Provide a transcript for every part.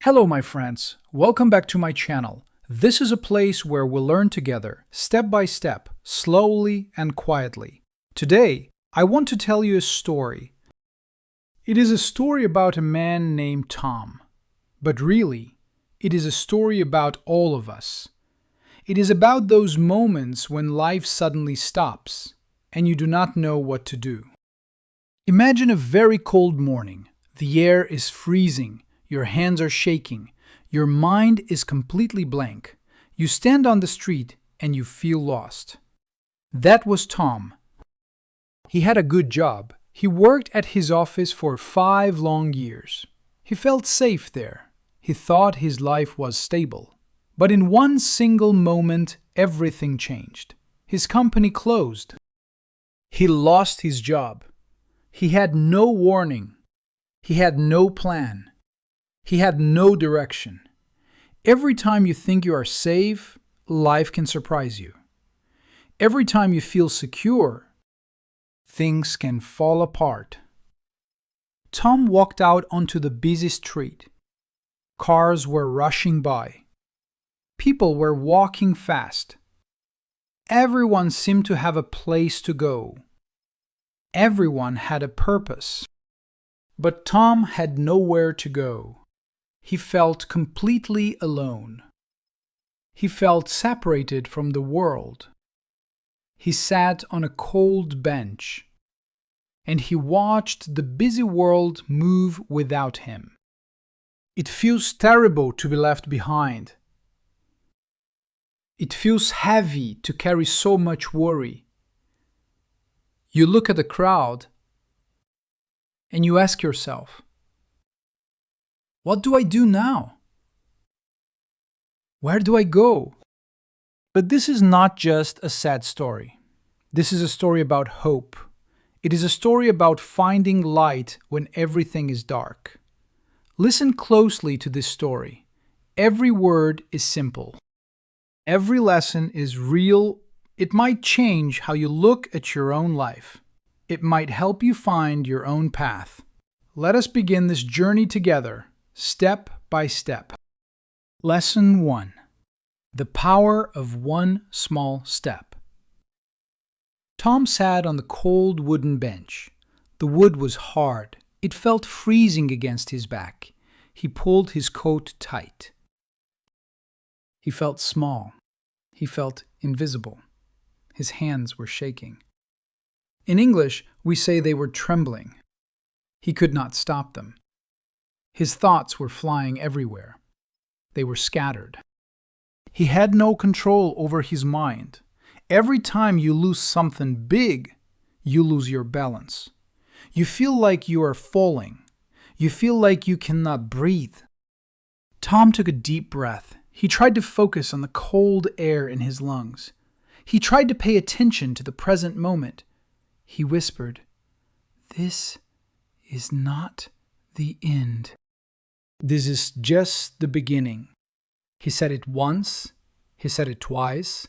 Hello, my friends. Welcome back to my channel. This is a place where we learn together, step by step, slowly and quietly. Today, I want to tell you a story. It is a story about a man named Tom. But really, it is a story about all of us. It is about those moments when life suddenly stops and you do not know what to do. Imagine a very cold morning. The air is freezing. Your hands are shaking. Your mind is completely blank. You stand on the street and you feel lost. That was Tom. He had a good job. He worked at his office for 5 long years. He felt safe there. He thought his life was stable. But in one single moment, everything changed. His company closed. He lost his job. He had no warning. He had no plan. He had no direction. Every time you think you are safe, life can surprise you. Every time you feel secure, things can fall apart. Tom walked out onto the busy street. Cars were rushing by. People were walking fast. Everyone seemed to have a place to go. Everyone had a purpose. But Tom had nowhere to go. He felt completely alone. He felt separated from the world. He sat on a cold bench, and he watched the busy world move without him. It feels terrible to be left behind. It feels heavy to carry so much worry. You look at the crowd, and you ask yourself, what do I do now? Where do I go? But this is not just a sad story. This is a story about hope. It is a story about finding light when everything is dark. Listen closely to this story. Every word is simple. Every lesson is real. It might change how you look at your own life. It might help you find your own path. Let us begin this journey together, step by step. Lesson 1. The power of one small step. Tom sat on the cold wooden bench. The wood was hard. It felt freezing against his back. He pulled his coat tight. He felt small. He felt invisible. His hands were shaking. In English, we say they were trembling. He could not stop them. His thoughts were flying everywhere. They were scattered. He had no control over his mind. Every time you lose something big, you lose your balance. You feel like you are falling. You feel like you cannot breathe. Tom took a deep breath. He tried to focus on the cold air in his lungs. He tried to pay attention to the present moment. He whispered, "This is not the end. This is just the beginning." He said it once. He said it twice.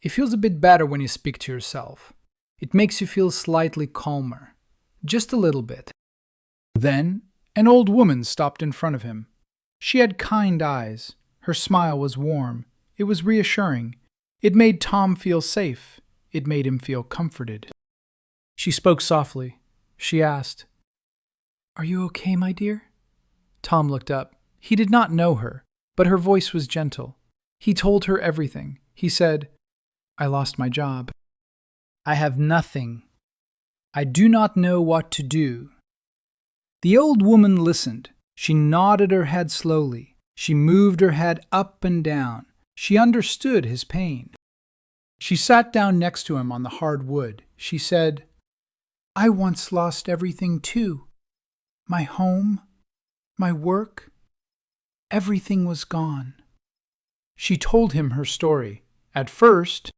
It feels a bit better when you speak to yourself. It makes you feel slightly calmer. Just a little bit. Then, an old woman stopped in front of him. She had kind eyes. Her smile was warm. It was reassuring. It made Tom feel safe. It made him feel comforted. She spoke softly. She asked, "Are you okay, my dear?" Tom looked up. He did not know her, but her voice was gentle. He told her everything. He said, "I lost my job. I have nothing. I do not know what to do." The old woman listened. She nodded her head slowly. She moved her head up and down. She understood his pain. She sat down next to him on the hard wood. She said, "I once lost everything too. My home, my work, everything was gone." She told him her story. At first,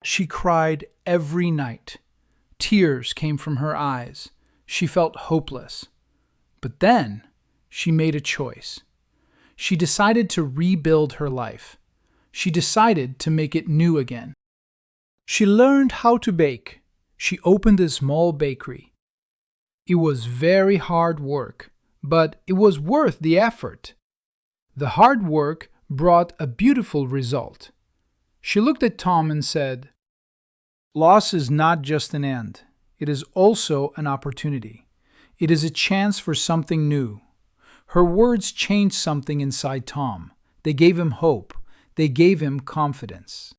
she cried every night. Tears came from her eyes. She felt hopeless. But then, she made a choice. She decided to rebuild her life. She decided to make it new again. She learned how to bake. She opened a small bakery. It was very hard work, but it was worth the effort. The hard work brought a beautiful result. She looked at Tom and said, "Loss is not just an end. It is also an opportunity. It is a chance for something new." Her words changed something inside Tom. They gave him hope. They gave him confidence.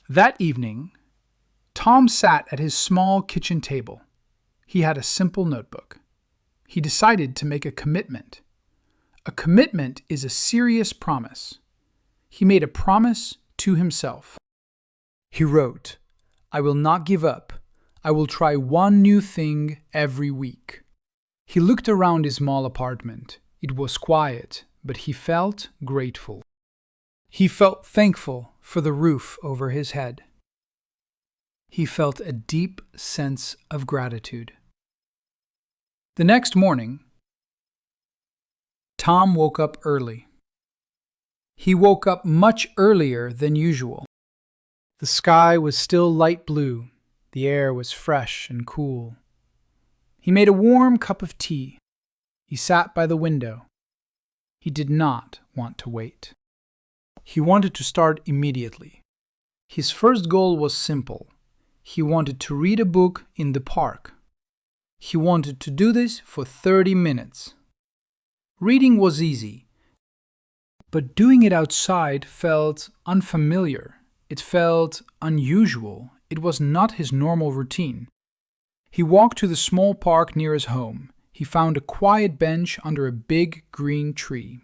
That evening, Tom sat at his small kitchen table. He had a simple notebook. He decided to make a commitment. A commitment is a serious promise. He made a promise to himself. He wrote, "I will not give up. I will try one new thing every week." He looked around his small apartment. It was quiet, but he felt grateful. He felt thankful for the roof over his head. He felt a deep sense of gratitude. The next morning, Tom woke up early. He woke up much earlier than usual. The sky was still light blue. The air was fresh and cool. He made a warm cup of tea. He sat by the window. He did not want to wait. He wanted to start immediately. His first goal was simple. He wanted to read a book in the park. He wanted to do this for 30 minutes. Reading was easy, but doing it outside felt unfamiliar. It felt unusual. It was not his normal routine. He walked to the small park near his home. He found a quiet bench under a big green tree.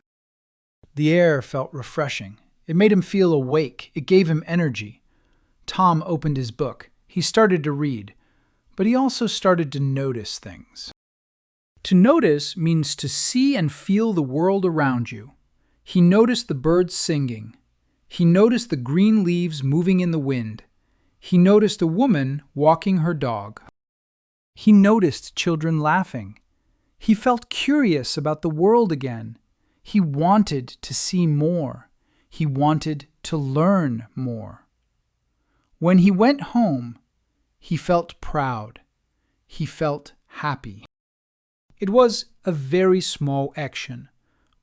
The air felt refreshing. It made him feel awake. It gave him energy. Tom opened his book. He started to read, but he also started to notice things. To notice means to see and feel the world around you. He noticed the birds singing. He noticed the green leaves moving in the wind. He noticed a woman walking her dog. He noticed children laughing. He felt curious about the world again. He wanted to see more. He wanted to learn more. When he went home, he felt proud. He felt happy. It was a very small action,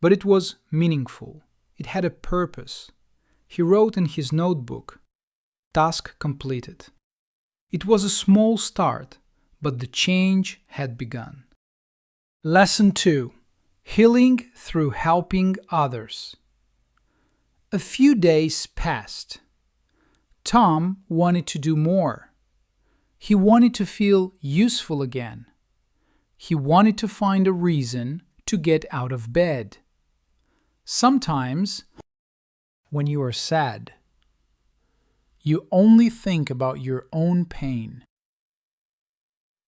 but it was meaningful. It had a purpose. He wrote in his notebook, "Task completed." It was a small start, but the change had begun. Lesson 2. Healing through helping others. A few days passed. Tom wanted to do more. He wanted to feel useful again. He wanted to find a reason to get out of bed. Sometimes, when you are sad, you only think about your own pain.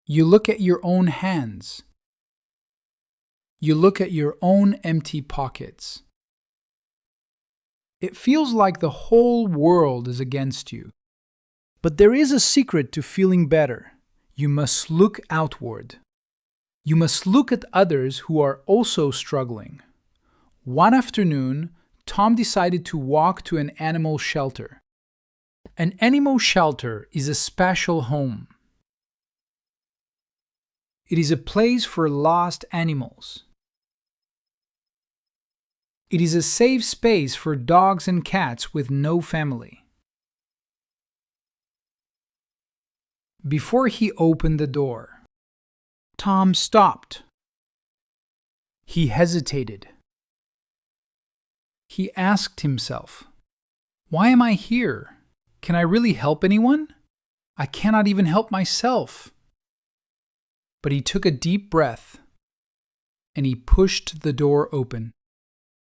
You look at your own hands. You look at your own empty pockets. It feels like the whole world is against you. But there is a secret to feeling better. You must look outward. You must look at others who are also struggling. One afternoon, Tom decided to walk to an animal shelter. An animal shelter is a special home. It is a place for lost animals. It is a safe space for dogs and cats with no family. Before he opened the door, Tom stopped. He hesitated. He asked himself, "Why am I here? Can I really help anyone? I cannot even help myself." But he took a deep breath, and he pushed the door open.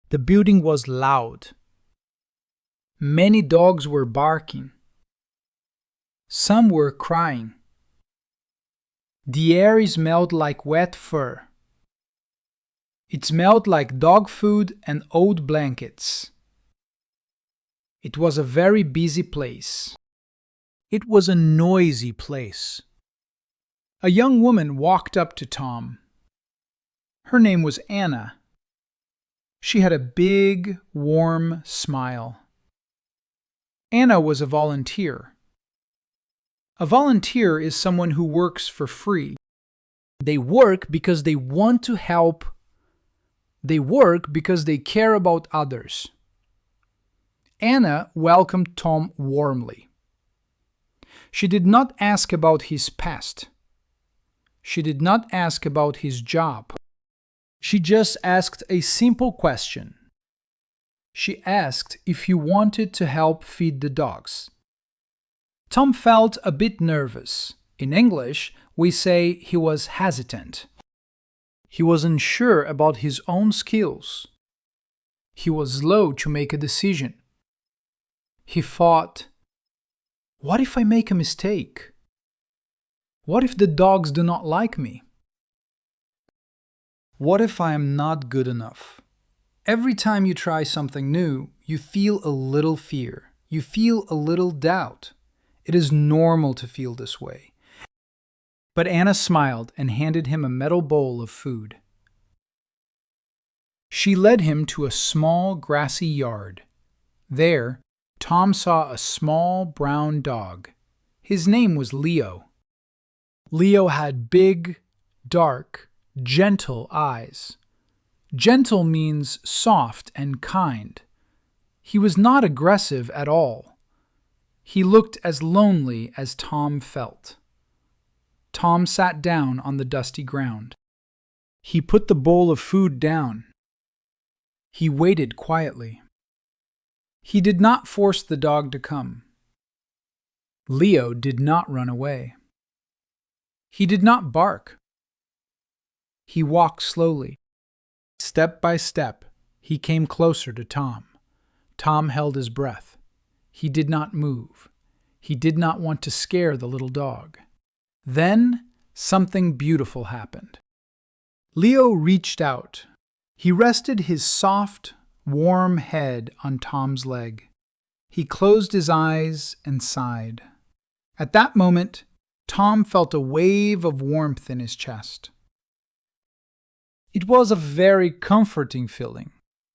The building was loud. Many dogs were barking. Some were crying. The air smelled like wet fur. It smelled like dog food and old blankets. It was a very busy place. It was a noisy place. A young woman walked up to Tom. Her name was Anna. She had a big, warm smile. Anna was a volunteer. A volunteer is someone who works for free. They work because they want to help They work because they care about others. Anna welcomed Tom warmly. She did not ask about his past. She did not ask about his job. She just asked a simple question. She asked if he wanted to help feed the dogs. Tom felt a bit nervous. In English, we say he was hesitant. He was unsure about his own skills. He was slow to make a decision. He thought, what if I make a mistake? What if the dogs do not like me? What if I am not good enough? Every time you try something new, you feel a little fear. You feel a little doubt. It is normal to feel this way. But Anna smiled and handed him a metal bowl of food. She led him to a small grassy yard. There, Tom saw a small brown dog. His name was Leo. Leo had big, dark, gentle eyes. Gentle means soft and kind. He was not aggressive at all. He looked as lonely as Tom felt. Tom sat down on the dusty ground. He put the bowl of food down. He waited quietly. He did not force the dog to come. Leo did not run away. He did not bark. He walked slowly. Step by step, he came closer to Tom. Tom held his breath. He did not move. He did not want to scare the little dog. Then, something beautiful happened. Leo reached out. He rested his soft, warm head on Tom's leg. He closed his eyes and sighed. At that moment, Tom felt a wave of warmth in his chest. It was a very comforting feeling.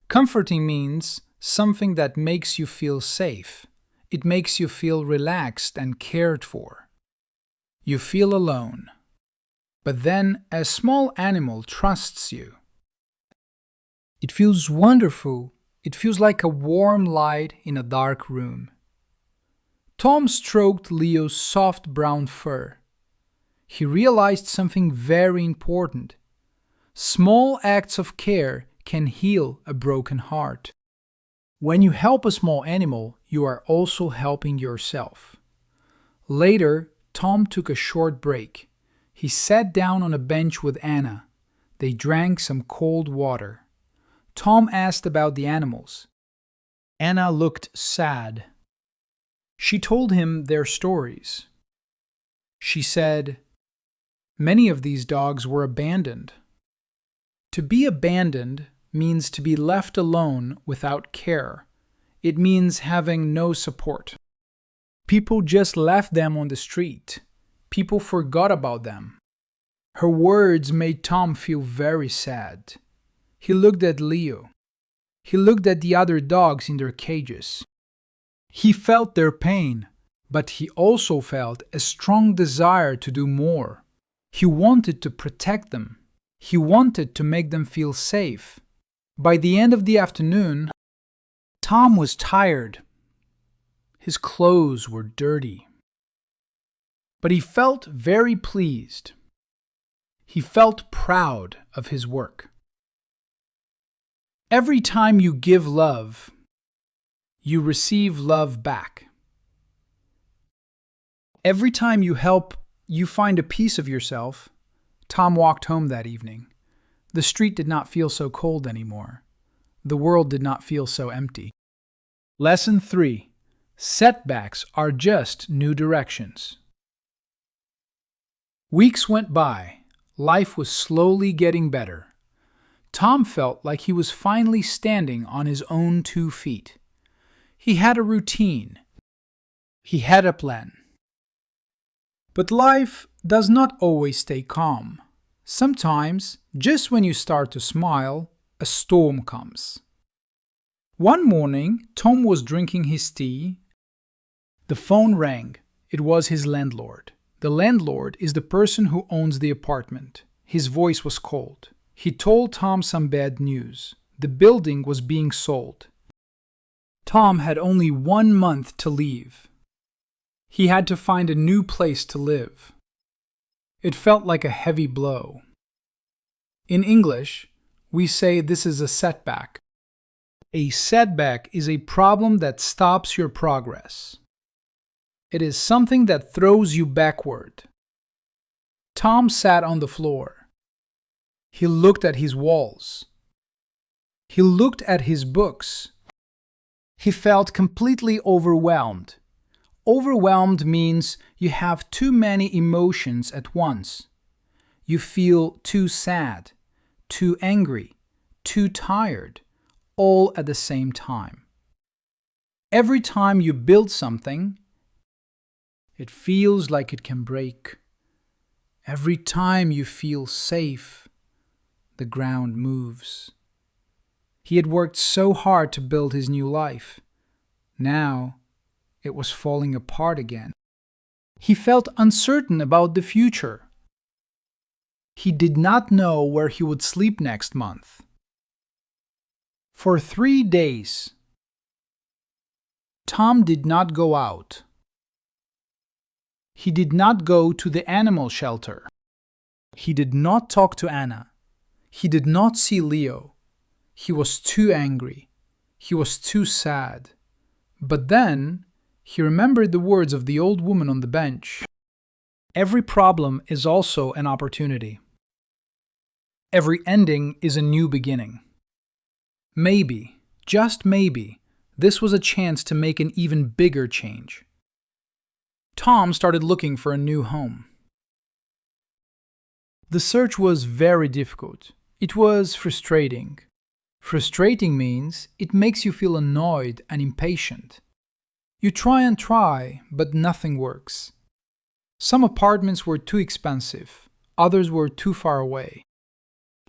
Comforting means something that makes you feel safe. It makes you feel relaxed and cared for. You feel alone. But then a small animal trusts you. It feels wonderful. It feels like a warm light in a dark room. Tom stroked Leo's soft brown fur. He realized something very important. Small acts of care can heal a broken heart. When you help a small animal, you are also helping yourself. Later, Tom took a short break. He sat down on a bench with Anna. They drank some cold water. Tom asked about the animals. Anna looked sad. She told him their stories. She said, "Many of these dogs were abandoned." To be abandoned means to be left alone without care. It means having no support. People just left them on the street. People forgot about them. Her words made Tom feel very sad. He looked at Leo. He looked at the other dogs in their cages. He felt their pain, but he also felt a strong desire to do more. He wanted to protect them. He wanted to make them feel safe. By the end of the afternoon, Tom was tired. His clothes were dirty. But he felt very pleased. He felt proud of his work. Every time you give love, you receive love back. Every time you help, you find a piece of yourself. Tom walked home that evening. The street did not feel so cold anymore. The world did not feel so empty. Lesson 3. Setbacks are just new directions. Weeks went by. Life was slowly getting better. Tom felt like he was finally standing on his own 2 feet. He had a routine. He had a plan. But life does not always stay calm. Sometimes, just when you start to smile, a storm comes. One morning, Tom was drinking his tea. The phone rang. It was his landlord. The landlord is the person who owns the apartment. His voice was cold. He told Tom some bad news. The building was being sold. Tom had only 1 month to leave. He had to find a new place to live. It felt like a heavy blow. In English, we say this is a setback. A setback is a problem that stops your progress. It is something that throws you backward. Tom sat on the floor. He looked at his walls. He looked at his books. He felt completely overwhelmed. Overwhelmed means you have too many emotions at once. You feel too sad, too angry, too tired, all at the same time. Every time you build something, it feels like it can break. Every time you feel safe, the ground moves. He had worked so hard to build his new life. Now, it was falling apart again. He felt uncertain about the future. He did not know where he would sleep next month. For 3 days, Tom did not go out. He did not go to the animal shelter. He did not talk to Anna. He did not see Leo. He was too angry. He was too sad. But then he remembered the words of the old woman on the bench. Every problem is also an opportunity. Every ending is a new beginning. Maybe, just maybe, this was a chance to make an even bigger change. Tom started looking for a new home. The search was very difficult. It was frustrating. Frustrating means it makes you feel annoyed and impatient. You try and try, but nothing works. Some apartments were too expensive, others were too far away.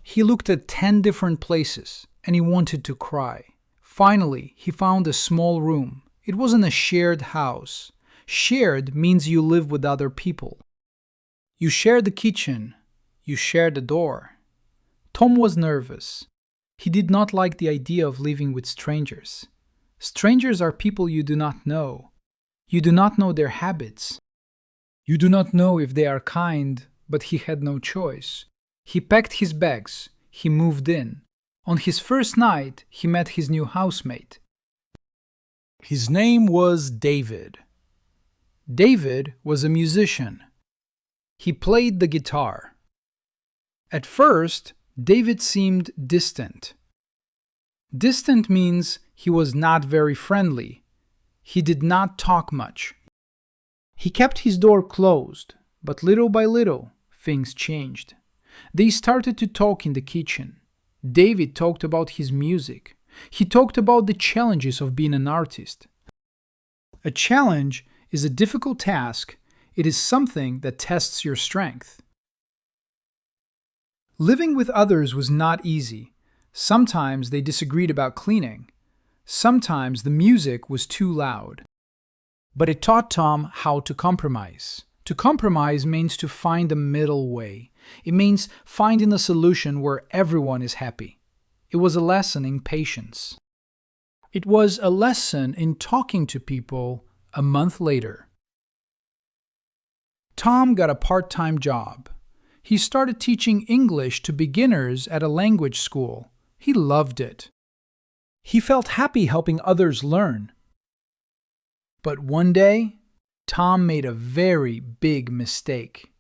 He looked at 10 different places, and he wanted to cry. Finally, he found a small room. It wasn't a shared house. Shared means you live with other people. You share the kitchen. You share the door. Tom was nervous. He did not like the idea of living with strangers. Strangers are people you do not know. You do not know their habits. You do not know if they are kind, but he had no choice. He packed his bags. He moved in. On his first night, he met his new housemate. His name was David. David was a musician. He played the guitar. At first, David seemed distant. Distant means he was not very friendly. He did not talk much. He kept his door closed, but little by little, things changed. They started to talk in the kitchen. David talked about his music. He talked about the challenges of being an artist. A challenge is a difficult task. It is something that tests your strength. Living with others was not easy. Sometimes they disagreed about cleaning. Sometimes the music was too loud. But it taught Tom how to compromise. To compromise means to find a middle way. It means finding a solution where everyone is happy. It was a lesson in patience. It was a lesson in talking to people a month later. Tom got a part-time job. He started teaching English to beginners at a language school. He loved it. He felt happy helping others learn. But one day, Tom made a very big mistake.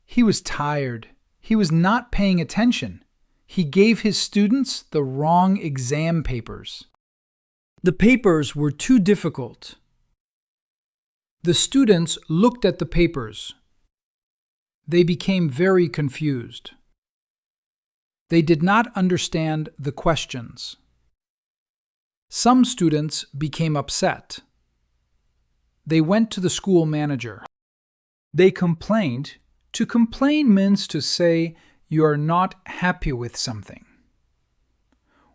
He was tired. He was not paying attention. He gave his students the wrong exam papers. The papers were too difficult. The students looked at the papers. They became very confused. They did not understand the questions. Some students became upset. They went to the school manager. They complained. To complain means to say you are not happy with something.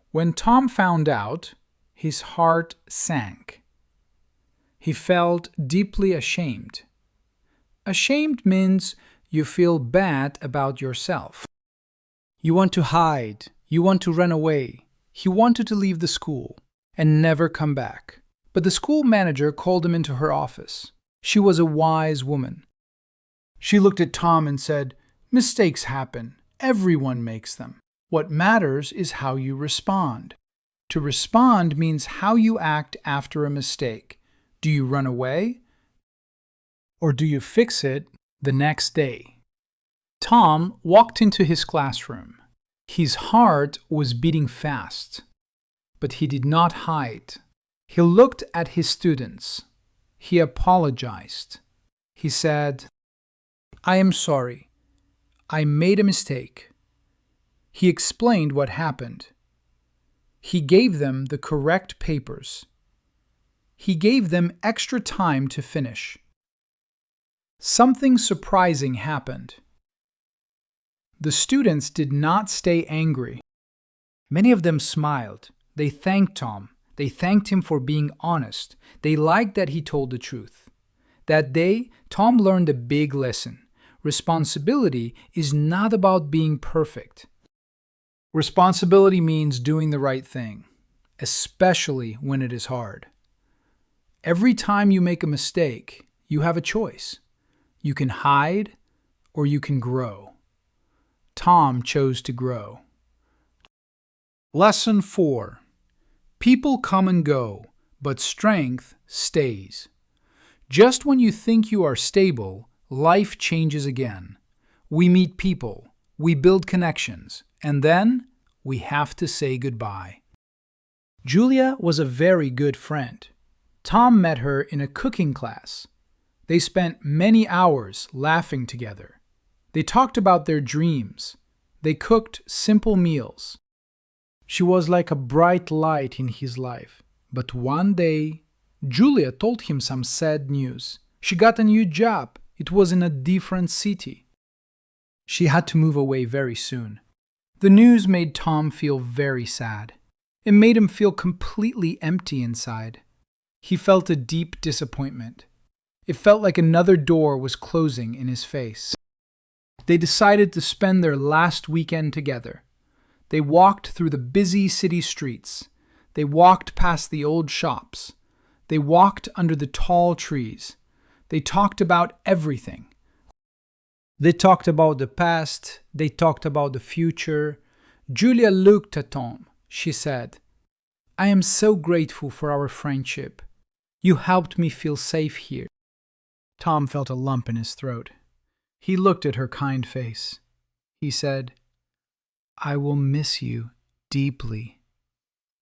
When Tom found out, his heart sank. He felt deeply ashamed. Ashamed means you feel bad about yourself. You want to hide. You want to run away. He wanted to leave the school and never come back. But the school manager called him into her office. She was a wise woman. She looked at Tom and said, "Mistakes happen. Everyone makes them. What matters is how you respond. To respond means how you act after a mistake. Do you run away? Or do you fix it the next day?" Tom walked into his classroom. His heart was beating fast, but he did not hide. He looked at his students. He apologized. He said, "I am sorry. I made a mistake." He explained what happened. He gave them the correct papers. He gave them extra time to finish. Something surprising happened. The students did not stay angry. Many of them smiled. They thanked Tom. They thanked him for being honest. They liked that he told the truth. That day, Tom learned a big lesson. Responsibility is not about being perfect. Responsibility means doing the right thing, especially when it is hard. Every time you make a mistake, you have a choice. You can hide or you can grow. Tom chose to grow. Lesson 4. People come and go, but strength stays. Just when you think you are stable, life changes again. We meet people, we build connections, and then we have to say goodbye. Julia was a very good friend. Tom met her in a cooking class. They spent many hours laughing together. They talked about their dreams. They cooked simple meals. She was like a bright light in his life. But one day, Julia told him some sad news. She got a new job. It was in a different city. She had to move away very soon. The news made Tom feel very sad. It made him feel completely empty inside. He felt a deep disappointment. It felt like another door was closing in his face. They decided to spend their last weekend together. They walked through the busy city streets. They walked past the old shops. They walked under the tall trees. They talked about everything. They talked about the past. They talked about the future. Julia looked at Tom. She said, "I am so grateful for our friendship. You helped me feel safe here." Tom felt a lump in his throat. He looked at her kind face. He said, "I will miss you deeply.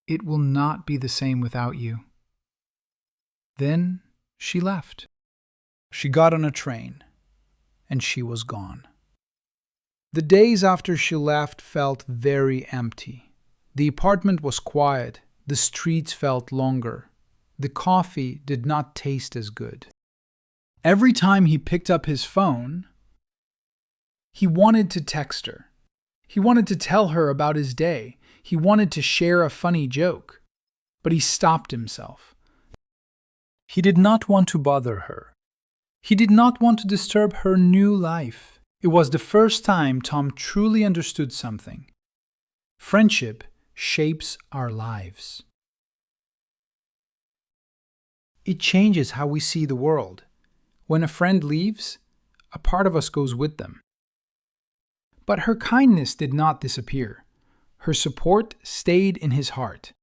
It will not be the same without you." Then she left. She got on a train, and she was gone. The days after she left felt very empty. The apartment was quiet. The streets felt longer. The coffee did not taste as good. Every time he picked up his phone, he wanted to text her. He wanted to tell her about his day. He wanted to share a funny joke. But he stopped himself. He did not want to bother her. He did not want to disturb her new life. It was the first time Tom truly understood something. Friendship shapes our lives. It changes how we see the world. When a friend leaves, a part of us goes with them. But her kindness did not disappear. Her support stayed in his heart.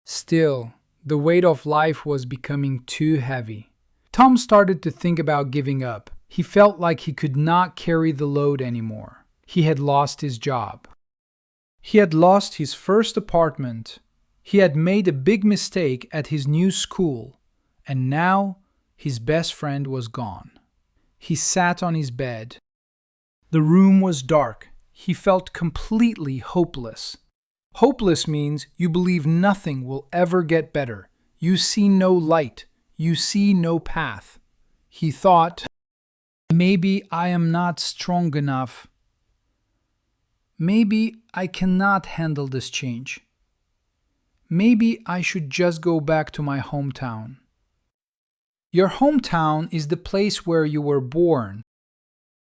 Still, the weight of life was becoming too heavy. Tom started to think about giving up. He felt like he could not carry the load anymore. He had lost his job. He had lost his first apartment. He had made a big mistake at his new school. And now his best friend was gone. He sat on his bed. The room was dark. He felt completely hopeless. Hopeless means you believe nothing will ever get better. You see no light. You see no path. He thought, maybe I am not strong enough. Maybe I cannot handle this change. Maybe I should just go back to my hometown. Your hometown is the place where you were born.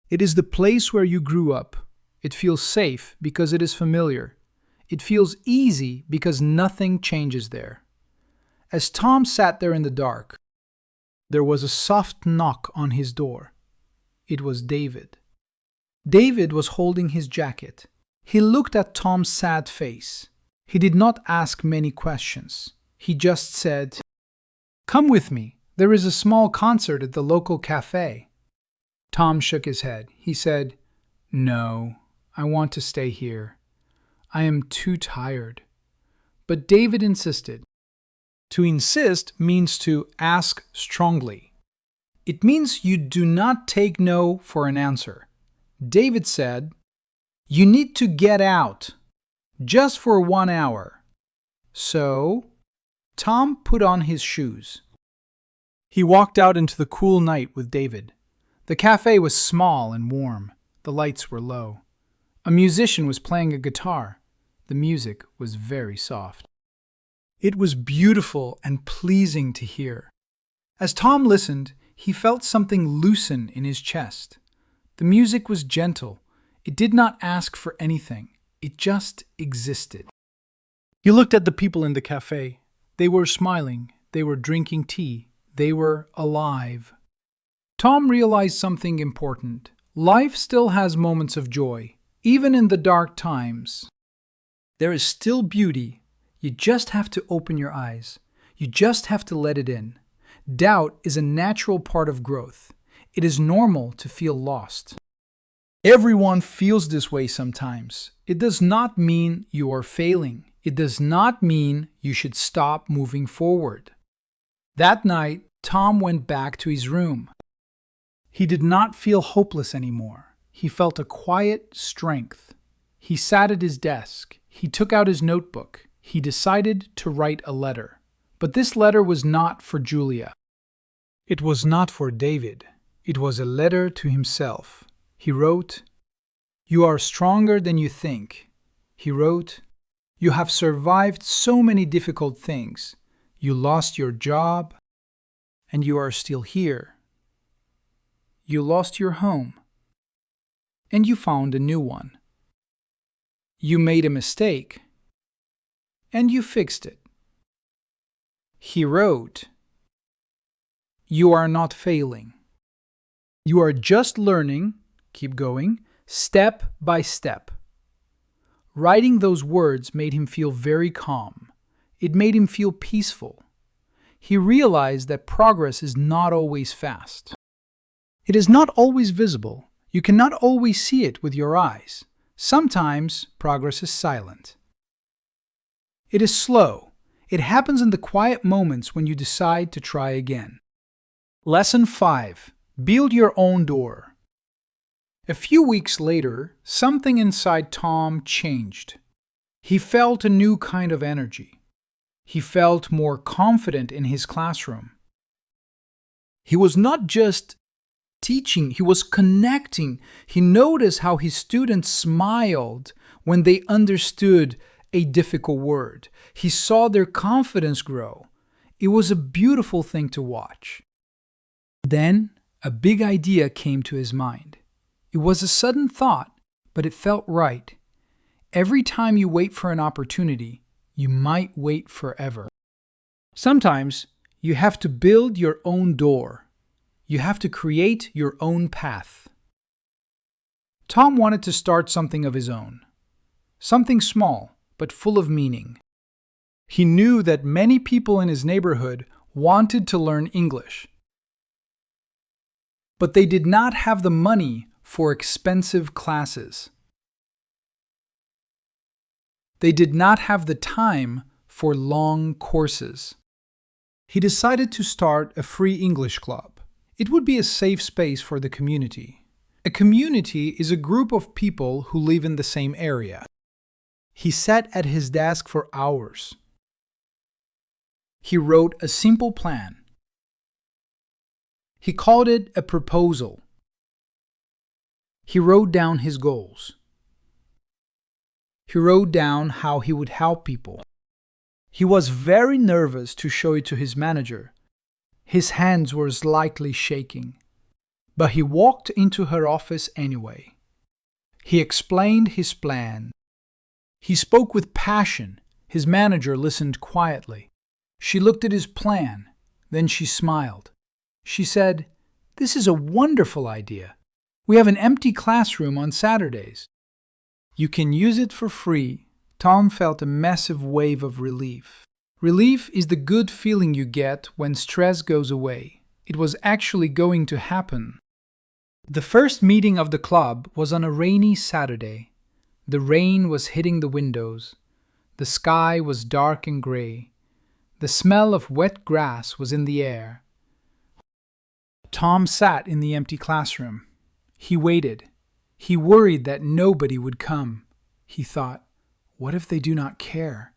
It is the place where you grew up. It feels safe because it is familiar. It feels easy because nothing changes there. As Tom sat there in the dark, there was a soft knock on his door. It was David. David was holding his jacket. He looked at Tom's sad face. He did not ask many questions. He just said, "Come with me. There is a small concert at the local cafe." Tom shook his head. He said, "No, I want to stay here. I am too tired." But David insisted. To insist means to ask strongly. It means you do not take no for an answer. David said, "You need to get out, just for 1 hour." So, Tom put on his shoes. He walked out into the cool night with David. The cafe was small and warm. The lights were low. A musician was playing a guitar. The music was very soft. It was beautiful and pleasing to hear. As Tom listened, he felt something loosen in his chest. The music was gentle. It did not ask for anything. It just existed. He looked at the people in the cafe. They were smiling. They were drinking tea. They were alive. Tom realized something important. Life still has moments of joy, even in the dark times. There is still beauty. You just have to open your eyes. You just have to let it in. Doubt is a natural part of growth. It is normal to feel lost. Everyone feels this way sometimes. It does not mean you are failing. It does not mean you should stop moving forward. That night, Tom went back to his room. He did not feel hopeless anymore. He felt a quiet strength. He sat at his desk. He took out his notebook. He decided to write a letter. But this letter was not for Julia. It was not for David. It was a letter to himself. He wrote, "You are stronger than you think." He wrote, "You have survived so many difficult things. You lost your job, and you are still here. You lost your home, and you found a new one. You made a mistake, and you fixed it." He wrote, "You are not failing. You are just learning, keep going, step by step." Writing those words made him feel very calm. It made him feel peaceful. He realized that progress is not always fast. It is not always visible. You cannot always see it with your eyes. Sometimes progress is silent. It is slow. It happens in the quiet moments when you decide to try again. Lesson 5. Build your own door. A few weeks later, something inside Tom changed. He felt a new kind of energy. He felt more confident in his classroom. He was not just teaching, he was connecting. He noticed how his students smiled when they understood a difficult word. He saw their confidence grow. It was a beautiful thing to watch. Then a big idea came to his mind. It was a sudden thought, but it felt right. Every time you wait for an opportunity, you might wait forever. Sometimes you have to build your own door. You have to create your own path. Tom wanted to start something of his own. Something small, but full of meaning. He knew that many people in his neighborhood wanted to learn English, but they did not have the money for expensive classes. They did not have the time for long courses. He decided to start a free English club. It would be a safe space for the community. A community is a group of people who live in the same area. He sat at his desk for hours. He wrote a simple plan. He called it a proposal. He wrote down his goals. He wrote down how he would help people. He was very nervous to show it to his manager. His hands were slightly shaking, but he walked into her office anyway. He explained his plan. He spoke with passion. His manager listened quietly. She looked at his plan. Then she smiled. She said, "This is a wonderful idea. We have an empty classroom on Saturdays. You can use it for free." Tom felt a massive wave of relief. Relief is the good feeling you get when stress goes away. It was actually going to happen. The first meeting of the club was on a rainy Saturday. The rain was hitting the windows. The sky was dark and gray. The smell of wet grass was in the air. Tom sat in the empty classroom. He waited. He worried that nobody would come. He thought, what if they do not care?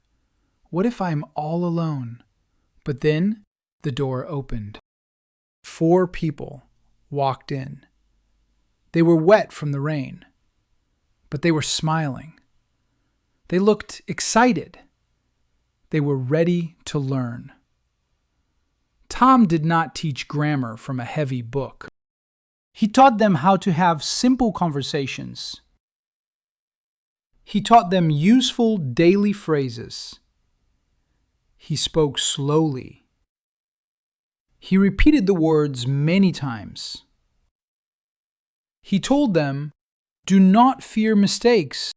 What if I am all alone? But then the door opened. 4 people walked in. They were wet from the rain, but they were smiling. They looked excited. They were ready to learn. Tom did not teach grammar from a heavy book. He taught them how to have simple conversations. He taught them useful daily phrases. He spoke slowly. He repeated the words many times. He told them, "Do not fear mistakes.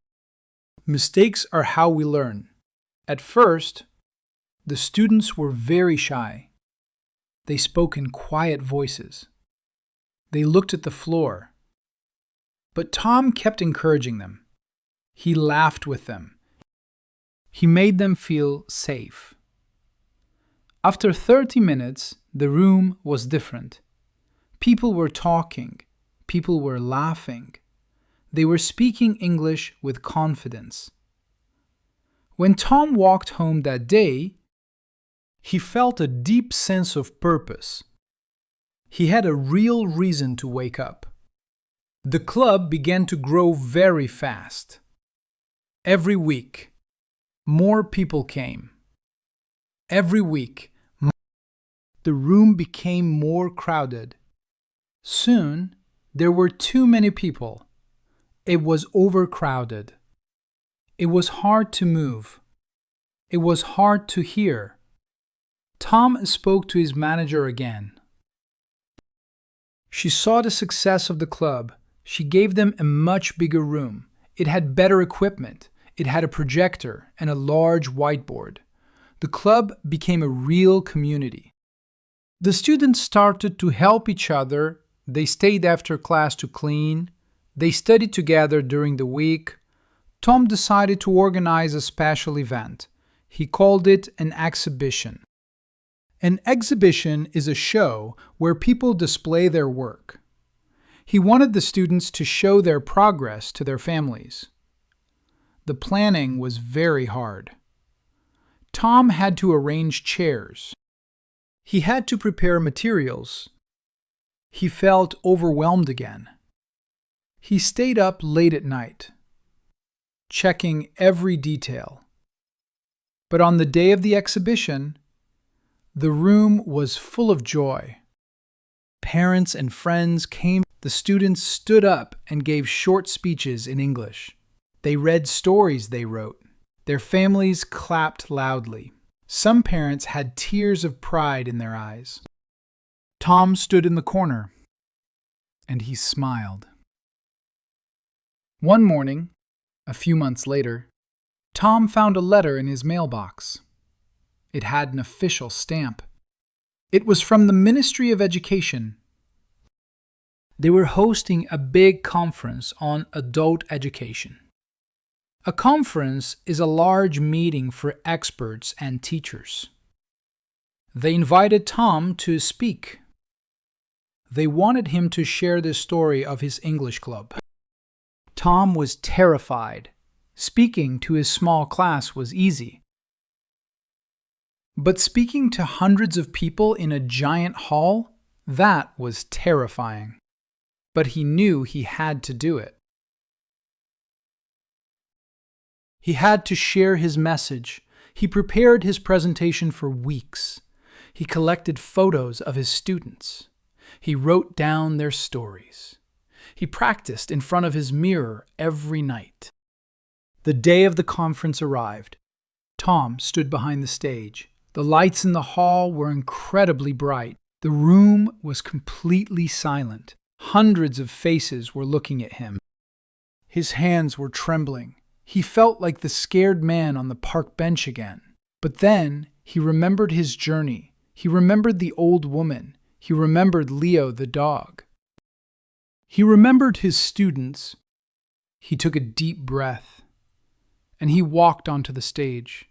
Mistakes are how we learn." At first, the students were very shy. They spoke in quiet voices. They looked at the floor. But Tom kept encouraging them. He laughed with them. He made them feel safe. After 30 minutes, the room was different. People were talking. People were laughing. They were speaking English with confidence. When Tom walked home that day, he felt a deep sense of purpose. He had a real reason to wake up. The club began to grow very fast. Every week, more people came. Every week, the room became more crowded. Soon, there were too many people. It was overcrowded. It was hard to move. It was hard to hear. Tom spoke to his manager again. She saw the success of the club. She gave them a much bigger room. It had better equipment. It had a projector and a large whiteboard. The club became a real community. The students started to help each other. They stayed after class to clean. They studied together during the week. Tom decided to organize a special event. He called it an exhibition. An exhibition is a show where people display their work. He wanted the students to show their progress to their families. The planning was very hard. Tom had to arrange chairs. He had to prepare materials. He felt overwhelmed again. He stayed up late at night, checking every detail. But on the day of the exhibition, the room was full of joy. Parents and friends came. The students stood up and gave short speeches in English. They read stories they wrote. Their families clapped loudly. Some parents had tears of pride in their eyes. Tom stood in the corner, and he smiled. One morning, a few months later, Tom found a letter in his mailbox. It had an official stamp. It was from the Ministry of Education. They were hosting a big conference on adult education. A conference is a large meeting for experts and teachers. They invited Tom to speak. They wanted him to share the story of his English club. Tom was terrified. Speaking to his small class was easy. But speaking to hundreds of people in a giant hall, that was terrifying. But he knew he had to do it. He had to share his message. He prepared his presentation for weeks. He collected photos of his students. He wrote down their stories. He practiced in front of his mirror every night. The day of the conference arrived. Tom stood behind the stage. The lights in the hall were incredibly bright. The room was completely silent. Hundreds of faces were looking at him. His hands were trembling. He felt like the scared man on the park bench again. But then he remembered his journey. He remembered the old woman. He remembered Leo the dog. He remembered his students. He took a deep breath, and he walked onto the stage.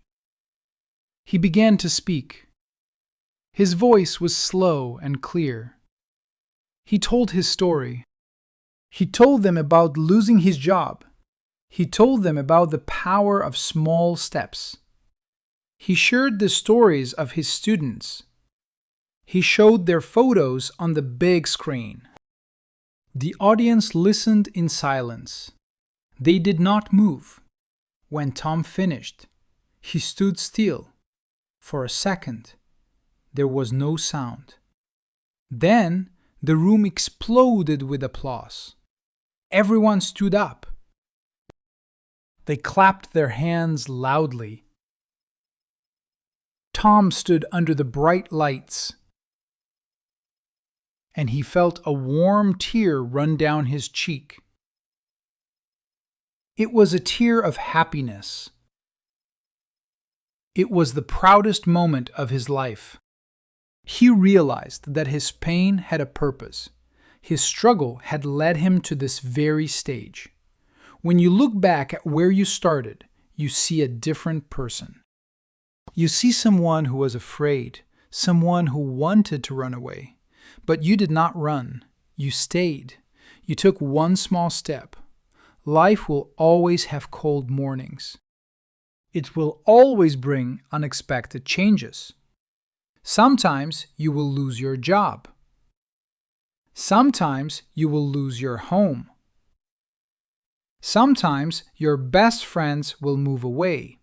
He began to speak. His voice was slow and clear. He told his story. He told them about losing his job. He told them about the power of small steps. He shared the stories of his students. He showed their photos on the big screen. The audience listened in silence. They did not move. When Tom finished, he stood still. For a second, there was no sound. Then the room exploded with applause. Everyone stood up. They clapped their hands loudly. Tom stood under the bright lights, and he felt a warm tear run down his cheek. It was a tear of happiness. It was the proudest moment of his life. He realized that his pain had a purpose. His struggle had led him to this very stage. When you look back at where you started, you see a different person. You see someone who was afraid, someone who wanted to run away. But you did not run. You stayed. You took one small step. Life will always have cold mornings. It will always bring unexpected changes. Sometimes you will lose your job. Sometimes you will lose your home. Sometimes your best friends will move away.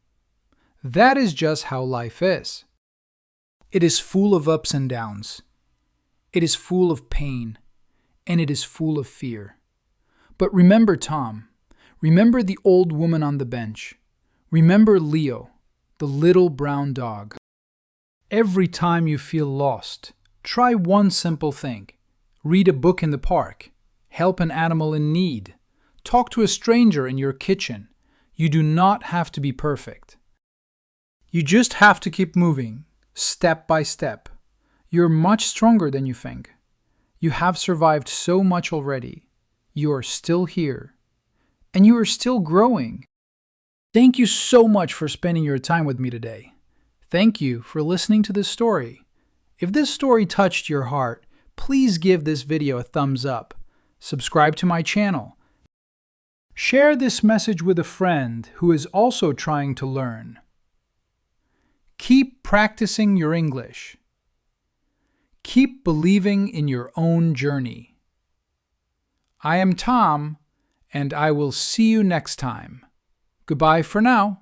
That is just how life is. It is full of ups and downs. It is full of pain, and it is full of fear. But remember Tom. Remember the old woman on the bench. Remember Leo, the little brown dog. Every time you feel lost, try one simple thing. Read a book in the park. Help an animal in need. Talk to a stranger in your kitchen. You do not have to be perfect. You just have to keep moving, step by step. You're much stronger than you think. You have survived so much already. You are still here. And you are still growing. Thank you so much for spending your time with me today. Thank you for listening to this story. If this story touched your heart, please give this video a thumbs up. Subscribe to my channel. Share this message with a friend who is also trying to learn. Keep practicing your English. Keep believing in your own journey. I am Tom, and I will see you next time. Goodbye for now.